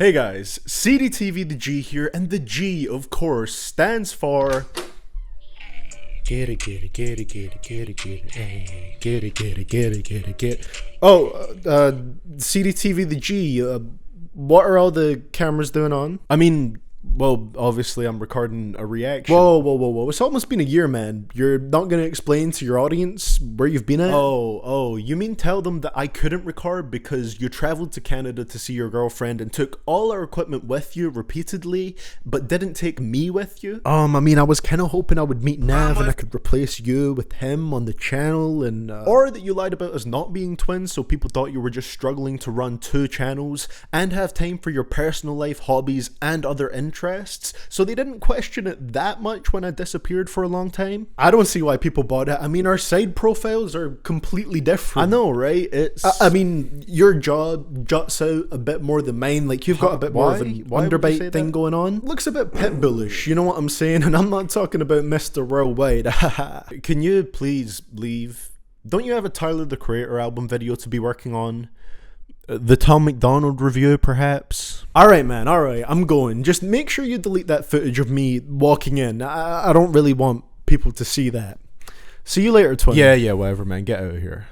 Hey guys, CDTVthaG here, and the G, of course, stands for get it. Oh, CDTVthaG, what are all the cameras doing on? I mean, well, obviously I'm recording a reaction. Whoa. It's almost been a year, man. You're not going to explain to your audience where you've been at? Oh, you mean tell them that I couldn't record because you traveled to Canada to see your girlfriend and took all our equipment with you repeatedly, but didn't take me with you? I mean, I was kind of hoping I would meet Nav and I could replace you with him on the channel, and or that you lied about us not being twins so people thought you were just struggling to run 2 channels and have time for your personal life, hobbies, and other interests, so they didn't question it that much when I disappeared for a long time. I don't see why people bought it. I mean, our side profiles are completely different. I know, right? It's I mean, your jaw juts out a bit more than mine. Like, you've got a bit more of an underbite thing going on. Looks a bit pit bullish, you know what I'm saying? And I'm not talking about Mr. Worldwide. Can you please leave? Don't you have a Tyler the Creator album video to be working on? The Tom McDonald review, perhaps? Alright, man, alright, I'm going. Just make sure you delete that footage of me walking in. I don't really want people to see that. See you later, twin. Yeah, whatever, man. Get out of here.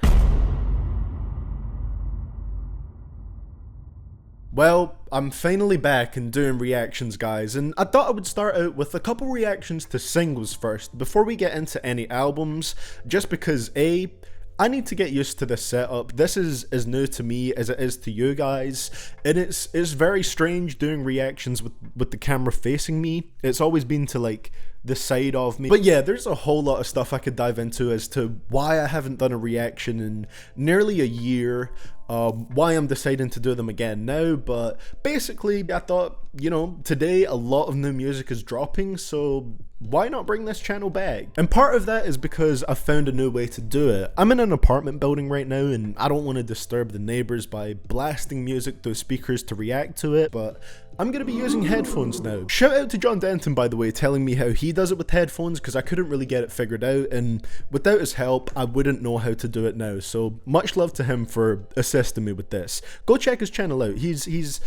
Well, I'm finally back and doing reactions, guys, and I thought I would start out with a couple reactions to singles first, before we get into any albums, just because I need to get used to this setup. This is as new to me as it is to you guys, and it's very strange doing reactions with the camera facing me. It's always been to like the side of me. But yeah, there's a whole lot of stuff I could dive into as to why I haven't done a reaction in nearly a year, why I'm deciding to do them again now. But basically, I thought, you know, today a lot of new music is dropping, so why not bring this channel back? And part of that is because I found a new way to do it. I'm in an apartment building right now, and I don't want to disturb the neighbors by blasting music through speakers to react to it, but I'm going to be using headphones now. Shout out to John Denton, by the way, telling me how he does it with headphones, because I couldn't really get it figured out, and without his help, I wouldn't know how to do it now. So much love to him for assisting me with this. Go check his channel out. He's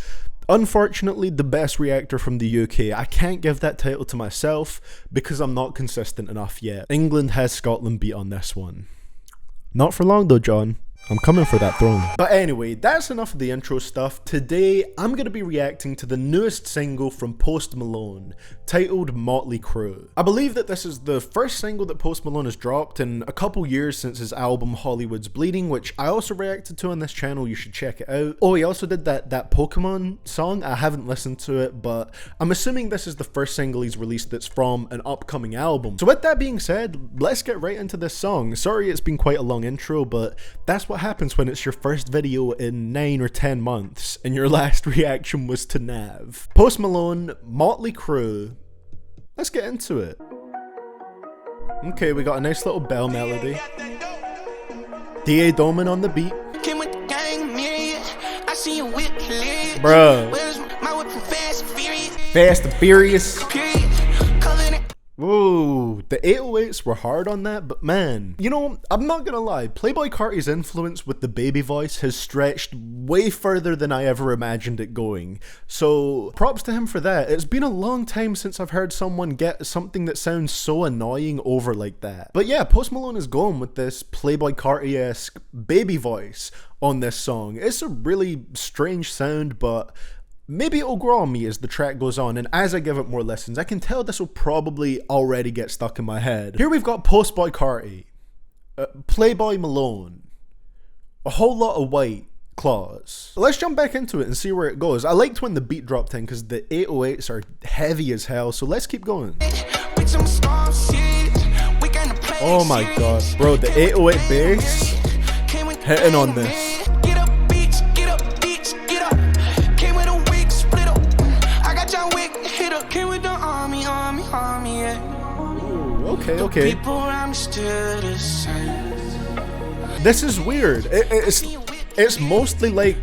unfortunately the best reactor from the UK. I can't give that title to myself because I'm not consistent enough yet. England has Scotland beat on this one. Not for long though, John. I'm coming for that throne. But anyway, that's enough of the intro stuff. Today, I'm going to be reacting to the newest single from Post Malone, titled Motley Crew. I believe that this is the first single that Post Malone has dropped in a couple years since his album Hollywood's Bleeding, which I also reacted to on this channel. You should check it out. Oh, he also did that Pokemon song. I haven't listened to it, but I'm assuming this is the first single he's released that's from an upcoming album. So with that being said, let's get right into this song. Sorry it's been quite a long intro, but that's what happens when it's your first video in 9 or 10 months and your last reaction was to Nav. Post Malone, Motley Crew. Let's get into it. Okay, we got a nice little bell melody. D.A. Doman on the beat. Bruh. Fast and Furious. Whoa, the 808s were hard on that, but man, you know, I'm not gonna lie, Playboi Carti's influence with the baby voice has stretched way further than I ever imagined it going, so props to him for that. It's been a long time since I've heard someone get something that sounds so annoying over like that. But yeah, Post Malone is going with this Playboi Carti-esque baby voice on this song. It's a really strange sound, but maybe it'll grow on me as the track goes on, and as I give it more listens. I can tell this will probably already get stuck in my head. Here we've got Postboy Carti, Playboi Malone, a whole lot of white claws. Let's jump back into it and see where it goes. I liked when the beat dropped in because the 808s are heavy as hell, so let's keep going. Oh my god, bro, the 808 bass hitting on this. Okay. This is weird. It's mostly like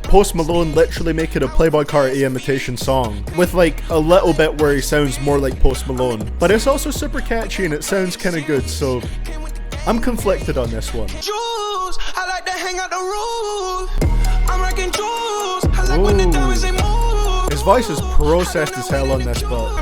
Post Malone literally making a Playboi Carti imitation song with like a little bit where he sounds more like Post Malone, but it's also super catchy and it sounds kind of good, so I'm conflicted on this one. I like to hang out the roof. I'm rocking jewels. I like when the diamonds they move. voice is processed as hell on this, but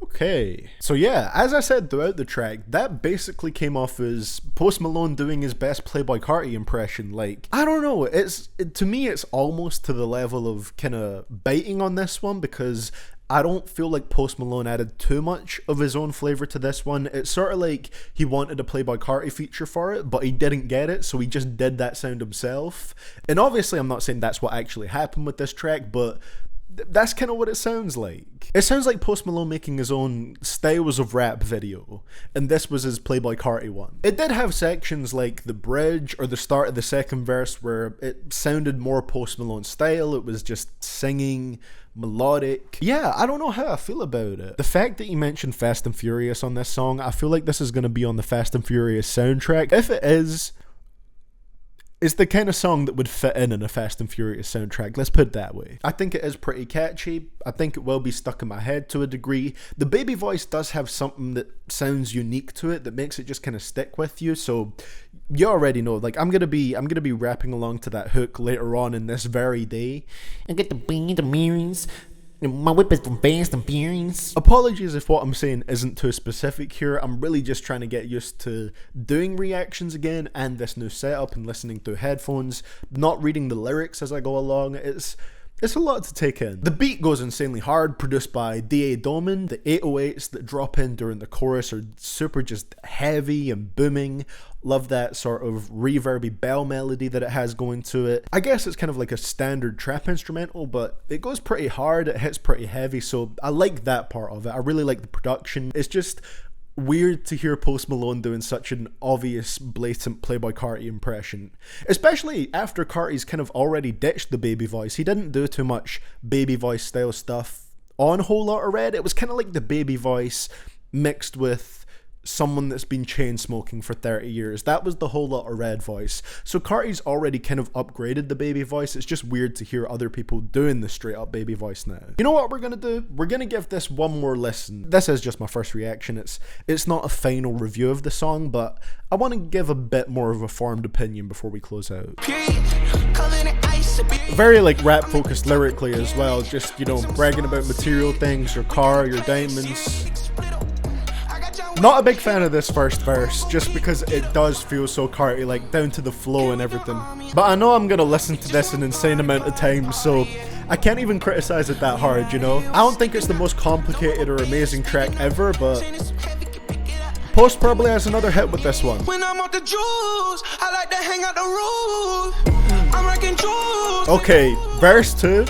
okay. So yeah, as I said throughout the track, that basically came off as Post Malone doing his best Playboi Carti impression. Like, I don't know, to me it's almost to the level of kind of biting on this one, because I don't feel like Post Malone added too much of his own flavor to this one. It's sort of like he wanted a Playboi Carti feature for it, but he didn't get it, so he just did that sound himself. And obviously I'm not saying that's what actually happened with this track, but that's kind of what it sounds like. It sounds like Post Malone making his own styles of rap video, and this was his Playboi Carti one. It did have sections like the bridge or the start of the second verse where it sounded more Post Malone style. It was just singing, melodic. Yeah, I don't know how I feel about it. The fact that he mentioned Fast and Furious on this song, I feel like this is going to be on the Fast and Furious soundtrack. If it is, it's the kind of song that would fit in a Fast and Furious soundtrack, let's put it that way. I think it is pretty catchy. I think it will be stuck in my head to a degree. The baby voice does have something that sounds unique to it that makes it just kind of stick with you, so you already know, like, I'm gonna be rapping along to that hook later on in this very day. I get the mirrors. My whip is from Fast and Furious. Apologies if what I'm saying isn't too specific here. I'm really just trying to get used to doing reactions again and this new setup and listening through headphones, not reading the lyrics as I go along. It's a lot to take in. The beat goes insanely hard, produced by D.A. Doman. The 808s that drop in during the chorus are super just heavy and booming. Love that sort of reverby bell melody that it has going to it. I guess it's kind of like a standard trap instrumental, but it goes pretty hard, it hits pretty heavy, so I like that part of it. I really like the production. It's just weird to hear Post Malone doing such an obvious, blatant Playboi Carti impression, especially after Carti's kind of already ditched the baby voice. He didn't do too much baby voice style stuff on Whole Lotta Red. It was kind of like the baby voice mixed with someone that's been chain smoking for 30 years. That was the Whole Lotta Red voice. So Carti's already kind of upgraded the baby voice. It's just weird to hear other people doing the straight up baby voice now. You know what we're gonna do? We're gonna give this one more listen. This is just my first reaction. It's not a final review of the song, but I want to give a bit more of a formed opinion before we close out. Very like rap focused lyrically as well, just, you know, bragging about material things, your car, your diamonds. Not a big fan of this first verse, just because it does feel so Carti, like down to the flow and everything. But I know I'm gonna listen to this an insane amount of times, so I can't even criticize it that hard, you know? I don't think it's the most complicated or amazing track ever, but Post probably has another hit with this one. When I'm off the juice, I like to hang out the roof. I'm wrecking juice. Okay, verse 2,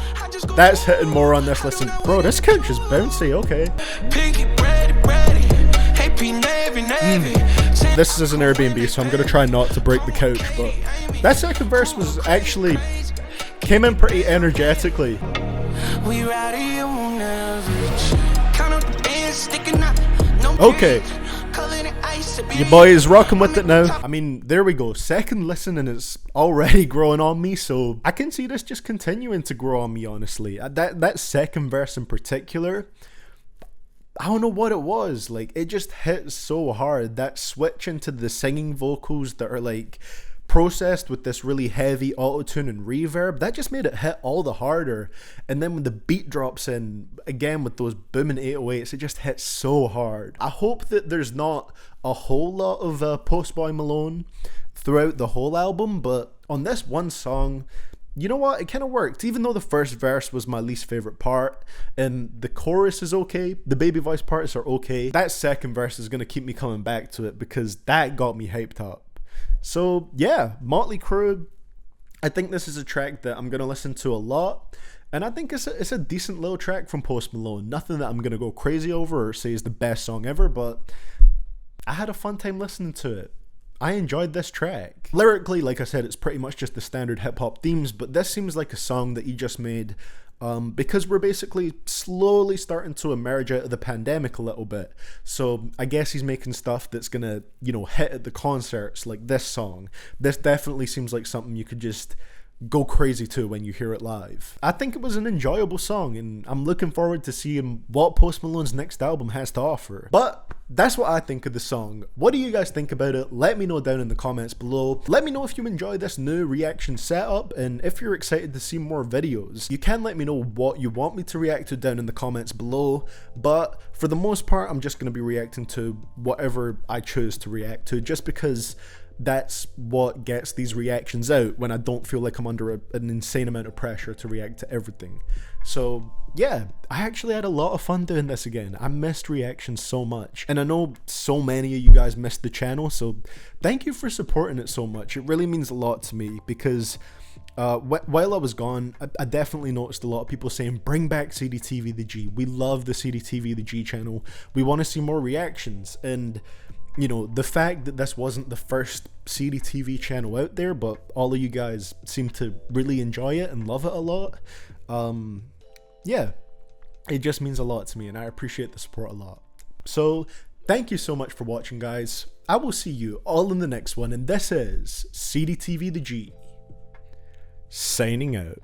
that's hitting more on this listen. Bro, this couch is bouncy, okay. This is an Airbnb, so I'm gonna try not to break the couch, but that second verse was actually came in pretty energetically. Okay, your boy is rocking with it now. I mean, there we go, second listen and it's already growing on me, so I can see this just continuing to grow on me, honestly. That second verse in particular, I don't know what it was, like, it just hit so hard. That switch into the singing vocals that are like processed with this really heavy auto-tune and reverb, that just made it hit all the harder. And then when the beat drops in again with those booming 808s, it just hits so hard. I hope that there's not a whole lot of Post Malone throughout the whole album, but on this one song, you know what, it kind of worked. Even though the first verse was my least favorite part and the chorus is okay, the baby voice parts are okay, that second verse is going to keep me coming back to it because that got me hyped up. So yeah, Motley Crew, I think this is a track that I'm going to listen to a lot, and I think it's a decent little track from Post Malone. Nothing that I'm going to go crazy over or say is the best song ever, but I had a fun time listening to it. I enjoyed this track. Lyrically, like I said, it's pretty much just the standard hip-hop themes, but this seems like a song that he just made because we're basically slowly starting to emerge out of the pandemic a little bit. So I guess he's making stuff that's gonna, you know, hit at the concerts, like this song. This definitely seems like something you could just go crazy to when you hear it live. I think it was an enjoyable song, and I'm looking forward to seeing what Post Malone's next album has to offer. But that's what I think of the song. What do you guys think about it? Let me know down in the comments below. Let me know if you enjoy this new reaction setup, and if you're excited to see more videos. You can let me know what you want me to react to down in the comments below, but for the most part, I'm just going to be reacting to whatever I choose to react to, just because that's what gets these reactions out when I don't feel like I'm under an insane amount of pressure to react to everything. So yeah, I actually had a lot of fun doing this again. I missed reactions so much, and I know so many of you guys missed the channel, so thank you for supporting it so much. It really means a lot to me, because while I was gone, I definitely noticed a lot of people saying, bring back CDTVthaG. We love the CDTVthaG channel. We want to see more reactions. And you know, the fact that this wasn't the first CDTV channel out there, but all of you guys seem to really enjoy it and love it a lot, yeah, it just means a lot to me, and I appreciate the support a lot. So thank you so much for watching, guys. I will see you all in the next one, and this is CDTVthaG signing out.